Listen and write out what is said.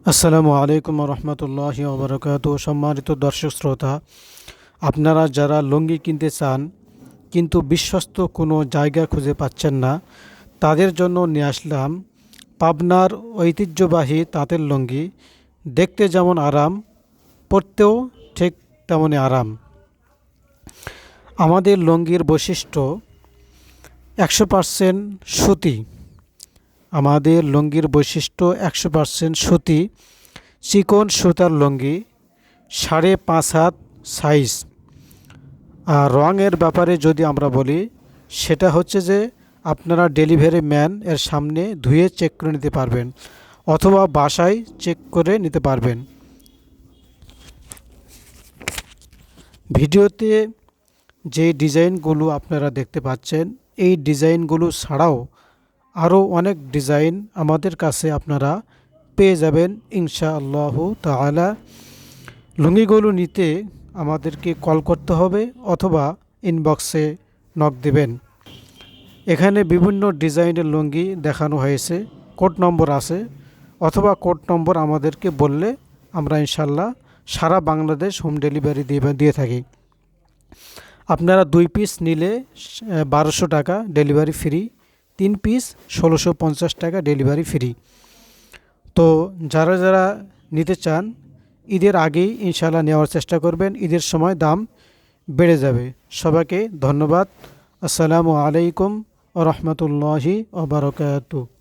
আসসালামু আলাইকুম রহমতুল্লাহি ওবরাকাতু। সম্মানিত দর্শক শ্রোতা, আপনারা যারা লুঙ্গি কিনতে চান কিন্তু বিশ্বস্ত কোনো জায়গা খুঁজে পাচ্ছেন না, তাদের জন্য নিয়ে আসলাম পাবনার ঐতিহ্যবাহী তাঁতের লুঙ্গি। দেখতে যেমন আরাম, পরতেও ঠিক তেমনই আরাম। আমাদের লুঙ্গির বৈশিষ্ট্য 100% সুতি। আমাদের লুঙ্গির বৈশিষ্ট্য 100% সুতি, চিকন সুতার লুঙ্গি, 5.5 হাত সাইজ। আর রঙের ব্যাপারে যদি আমরা বলি, সেটা হচ্ছে যে আপনারা ডেলিভারি ম্যান এর সামনে ধুয়ে চেক করে নিতে পারবেন, অথবা বাসায় চেক করে নিতে পারবেন। ভিডিওতে যে ডিজাইনগুলো আপনারা দেখতে পাচ্ছেন, এই ডিজাইনগুলো ছাড়াও আরও অনেক ডিজাইন আমাদের কাছে আপনারা পেয়ে যাবেন ইনশাআল্লাহু তাআলা। লুঙ্গিগুলো নিতে আমাদেরকে কল করতে হবে অথবা ইনবক্সে নক দেবেন। এখানে বিভিন্ন ডিজাইনের লুঙ্গি দেখানো হয়েছে, কোড নম্বর আছে, অথবা কোড নম্বর আমাদেরকে বললে আমরা ইনশাল্লাহ সারা বাংলাদেশ হোম ডেলিভারি দিয়ে থাকি। আপনারা 2 পিস নিলে 1200 টাকা ডেলিভারি ফ্রি, 3 পিস 1650 টাকা ডেলিভারি ফ্রি। তো যারা যারা নিতে চান, ঈদের আগেই ইনশাল্লাহ নেওয়ার চেষ্টা করবেন, ঈদের সময় দাম বেড়ে যাবে। সবাইকে ধন্যবাদ। আসসালামু আলাইকুম ওয়া রাহমাতুল্লাহি ওয়া বারাকাতুহু।